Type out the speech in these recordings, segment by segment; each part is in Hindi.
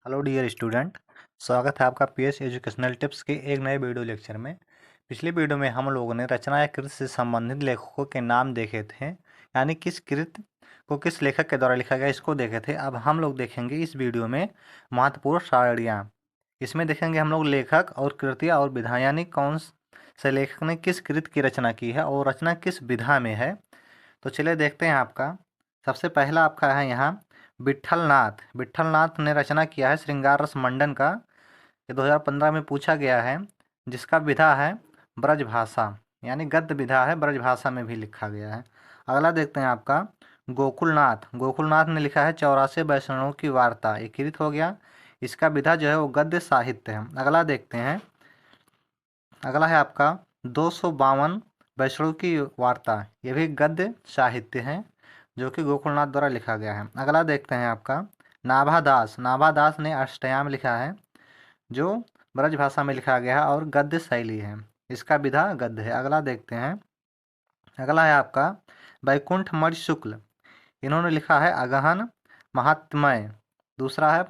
Hello dear student. स्वागत है आपका पीएस एजुकेशनल टिप्स के एक नए वीडियो लेक्चर में। पिछले वीडियो में हम लोगों ने रचना या कृत से संबंधित लेखकों के नाम देखे थे, यानी किस कृत को किस लेखक के द्वारा लिखा गया इसको देखे थे। अब हम लोग देखेंगे इस वीडियो में महत्वपूर्ण सारणियाँ। इसमें देखेंगे हम लोग लेखक और कृतियाँ और विधा, यानी कौन से लेखक ने किस कृत की रचना की है और रचना किस विधा में है। तो चलिए देखते हैं। आपका सबसे पहला आपका है यहाँ विट्ठलनाथ। विट्ठलनाथ ने रचना किया है श्रृंगार रस मंडन का। ये 2015 में पूछा गया है, जिसका विधा है ब्रजभाषा, यानी गद्य विधा है, ब्रजभाषा में भी लिखा गया है। अगला देखते हैं आपका गोकुलनाथ। गोकुलनाथ ने लिखा है 84 वैष्णवों की वार्ता। ये कृत हो गया, इसका विधा जो है वो गद्य साहित्य है। अगला देखते हैं, अगला है आपका 252 वैष्णव की वार्ता। ये भी गद्य साहित्य है जो कि गोकुलनाथ द्वारा लिखा गया है। अगला देखते हैं आपका नाभादास। नाभादास ने अष्टयाम लिखा है जो ब्रज भाषा में लिखा गया है और गद्य शैली है, इसका विधा गद्य है। अगला देखते हैं, अगला है आपका वैकुंठ मर्य शुक्ल। इन्होंने लिखा है अगहन महात्म्य। दूसरा है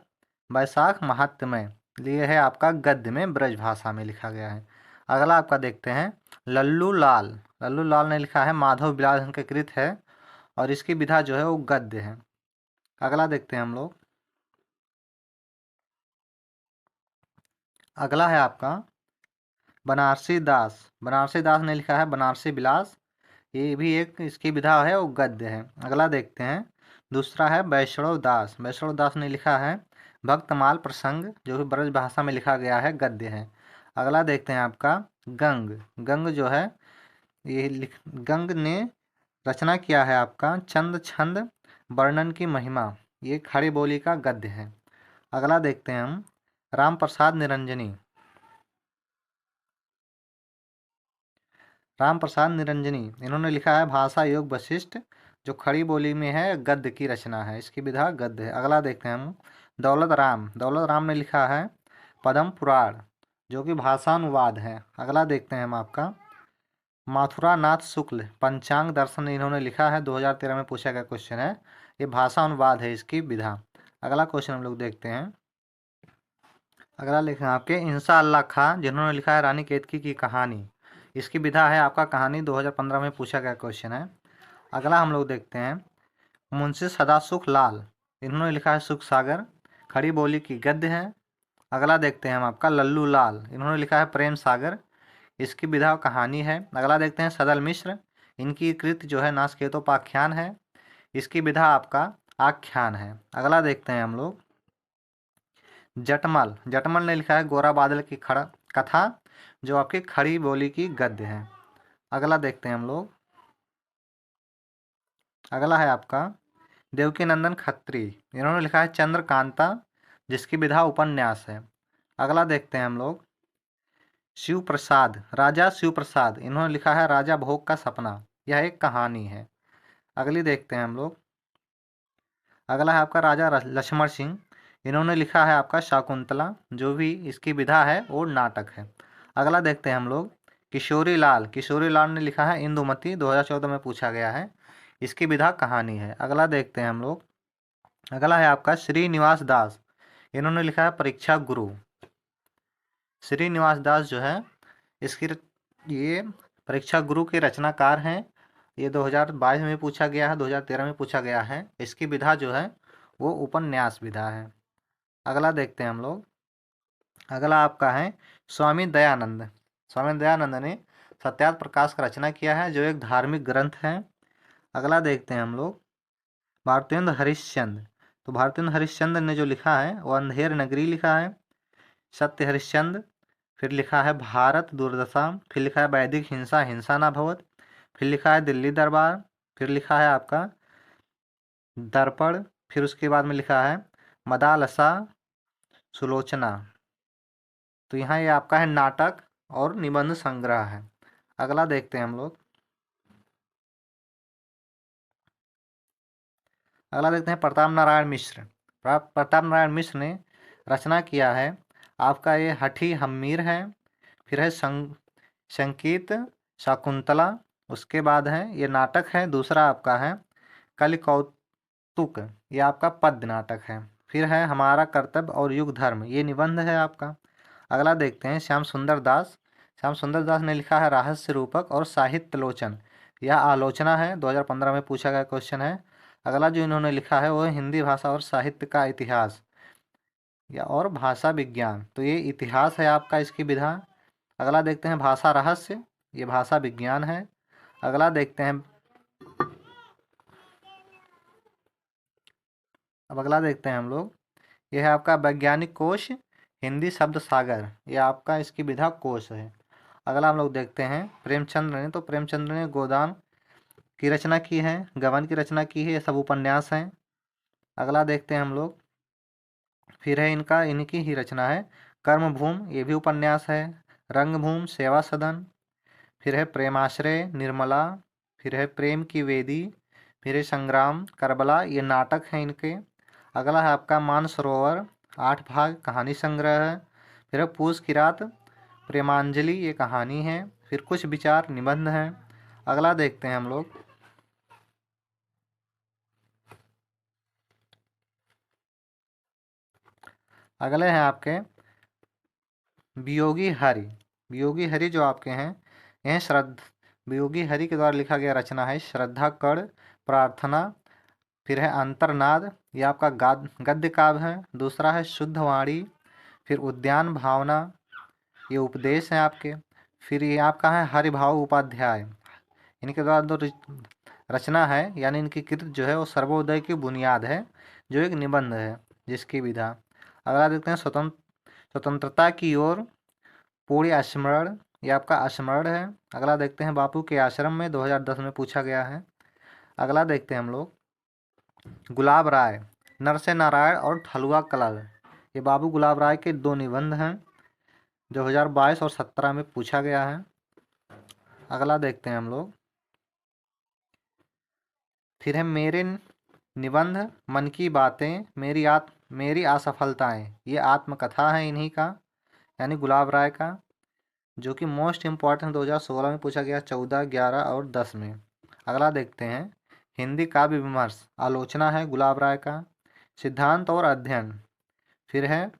वैशाख महात्म्य, ये है आपका गद्य में ब्रज भाषा में लिखा गया है। अगला आपका देखते हैं लल्लू लाल। लल्लू लाल ने लिखा है माधव बिलास के कृत है और इसकी विधा जो है वो गद्य है। अगला देखते हैं हम लोग, अगला है आपका बनारसी दास। बनारसी दास ने लिखा है बनारसी विलास। ये भी एक इसकी विधा है वो गद्य है। अगला देखते हैं, दूसरा है वैष्णव दास। वैष्णव दास ने लिखा है भक्तमाल प्रसंग, जो कि ब्रज भाषा में लिखा गया है, गद्य है। अगला देखते हैं आपका गंग। गंग जो है गंग ने रचना किया है आपका चंद छंद वर्णन की महिमा। ये खड़ी बोली का गद्य है। अगला देखते हैं हम राम प्रसाद निरंजनी। राम प्रसाद निरंजनी इन्होंने लिखा है भाषा योग वशिष्ठ, जो खड़ी बोली में है, गद्य की रचना है, इसकी विधा गद्य है। अगला देखते हैं हम दौलत राम। दौलत राम ने लिखा है पद्म पुराण, जो कि भाषानुवाद है। अगला देखते हैं हम आपका माथुरा नाथ शुक्ल। पंचांग दर्शन इन्होंने लिखा है, 2013 में पूछा गया क्वेश्चन है, ये भाषा अनुवाद है, इसकी विधा। अगला क्वेश्चन हम लोग देखते हैं, अगला लिखे हैं आपके इंसा अल्लाह खां, जिन्होंने लिखा है रानी केतकी की कहानी। इसकी विधा है आपका कहानी, 2015 में पूछा गया क्वेश्चन है। अगला हम लोग देखते हैं मुंशी सदासुख लाल। इन्होंने लिखा है सुख सागर, खड़ी बोली की गद्य है। अगला देखते हैं हम आपका लल्लू लाल। इन्होंने लिखा है प्रेम सागर, इसकी विधा कहानी है। अगला देखते हैं सदल मिश्र। इनकी कृत जो है नासकेतोपाख्यान है, इसकी विधा आपका आख्यान है। अगला देखते हैं हम लोग जटमल। जटमल ने लिखा है गोरा बादल की खड़ा कथा, जो आपकी खड़ी बोली की गद्य है। अगला देखते हैं हम लोग, अगला है आपका देवकी नंदन खत्री। इन्होंने लिखा है चंद्रकांता, जिसकी विधा उपन्यास है। अगला देखते हैं हम लोग शिव प्रसाद। राजा शिव प्रसाद इन्होंने लिखा है राजा भोग का सपना, यह एक कहानी है। अगली देखते हैं हम लोग, अगला है आपका राजा लक्ष्मण सिंह। इन्होंने लिखा है आपका शाकुंतला, जो भी इसकी विधा है वो नाटक है। अगला देखते हैं हम लोग किशोरी लाल। किशोरी लाल ने लिखा है इंदुमती, 2014 में पूछा गया है, इसकी विधा कहानी है। अगला देखते हैं हम लोग, अगला है आपका श्रीनिवास दास। इन्होंने लिखा है परीक्षा गुरु। श्रीनिवास दास जो है इसकी ये परीक्षा गुरु के रचनाकार हैं। ये 2022 में पूछा गया है, 2013 में पूछा गया है। इसकी विधा जो है वो उपन्यास विधा है। अगला देखते हैं हम लोग, अगला आपका है स्वामी दयानंद। स्वामी दयानंद ने सत्यार्थ प्रकाश का रचना किया है, जो एक धार्मिक ग्रंथ है। अगला देखते हैं हम लोग भारतेंद्र हरिश्चंद्र। तो भारतेंद्र हरिश्चंद्र ने जो लिखा है वो अंधेर नगरी लिखा है, सत्य हरिश्चंद्र, फिर लिखा है भारत दुर्दशा, फिर लिखा है वैदिक हिंसा हिंसा ना भवत, फिर लिखा है दिल्ली दरबार, फिर लिखा है आपका दर्पण, फिर उसके बाद में लिखा है मदालसा सुलोचना। तो यहाँ ये आपका है नाटक और निबंध संग्रह है। अगला देखते हैं हम लोग, अगला देखते हैं प्रताप नारायण मिश्र। प्रताप नारायण मिश्र ने रचना किया है आपका ये हठी हम्मीर है, फिर है संगीत शाकुंतला, उसके बाद है ये नाटक है। दूसरा आपका है कलिकौतुक, ये आपका पद्य नाटक है। फिर है हमारा कर्तव्य और युग धर्म, ये निबंध है आपका। अगला देखते हैं श्याम सुंदर दास। श्याम सुंदर दास ने लिखा है रहस्य रूपक और साहित्य लोचन, यह आलोचना है, 2015 में पूछा गया क्वेश्चन है। अगला जो इन्होंने लिखा है वो है हिंदी भाषा और साहित्य का इतिहास या और भाषा विज्ञान, तो ये इतिहास है आपका इसकी विधा। अगला देखते हैं भाषा रहस्य, ये भाषा विज्ञान है। अगला देखते हैं, अब अगला देखते हैं हम लोग, यह है आपका वैज्ञानिक कोश हिंदी शब्द सागर, ये आपका इसकी विधा कोश है। अगला हम लोग देखते हैं प्रेमचंद्र ने, तो प्रेमचंद्र ने गोदान की रचना की है, गबन की रचना की है, ये सब उपन्यास हैं। अगला देखते हैं हम लोग, फिर है इनकी ही रचना है कर्मभूमि, ये भी उपन्यास है। रंगभूमि, सेवा सदन, फिर है प्रेमाश्रय, निर्मला, फिर है प्रेम की वेदी, फिर है संग्राम, करबला, ये नाटक हैं इनके। अगला है आपका मानसरोवर, 8 भाग कहानी संग्रह है। फिर है पूस की रात, प्रेमांजलि, ये कहानी है। फिर कुछ विचार निबंध हैं। अगला देखते हैं हम लोग, अगले हैं आपके वियोगी हरि। वियोगी हरि जो आपके हैं, यह वियोगी हरि के द्वारा लिखा गया रचना है श्रद्धा कण प्रार्थना, फिर है अंतर्नाद, ये आपका गद्य काव्य है। दूसरा है शुद्ध वाणी, फिर उद्यान भावना, ये उपदेश है आपके। फिर ये आपका है हरिभाव उपाध्याय, इनके द्वारा दो रचना है, यानी इनकी कृत जो है वो सर्वोदय की बुनियाद है, जो एक निबंध है जिसकी विधा। अगला देखते हैं स्वतंत्रता की ओर पूर्ण स्मरण, ये आपका स्मरण है। अगला देखते हैं बापू के आश्रम में, 2010 में पूछा गया है। अगला देखते हैं हम लोग गुलाब राय, नरसे नारायण और ठलुआ कलाल, ये बाबू गुलाब राय के 2 निबंध हैं, 2022 और 17 में पूछा गया है। अगला देखते हैं हम लोग, फिर है मेरे निबंध मन की बातें, मेरी असफलताएं, ये आत्मकथा है इन्हीं का, यानी गुलाब राय का, जो कि मोस्ट इम्पॉर्टेंट 2016 में पूछा गया, 14, 11 और 10 में। अगला देखते हैं हिंदी काव्य विमर्श, आलोचना है गुलाब राय का। सिद्धांत और अध्ययन, फिर है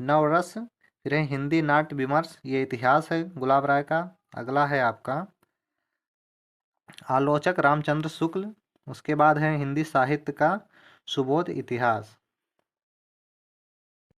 नवरस, फिर है हिंदी नाट्य विमर्श, ये इतिहास है गुलाब राय का। अगला है आपका आलोचक रामचंद्र शुक्ल, उसके बाद है हिंदी साहित्य का सुबोध इतिहास।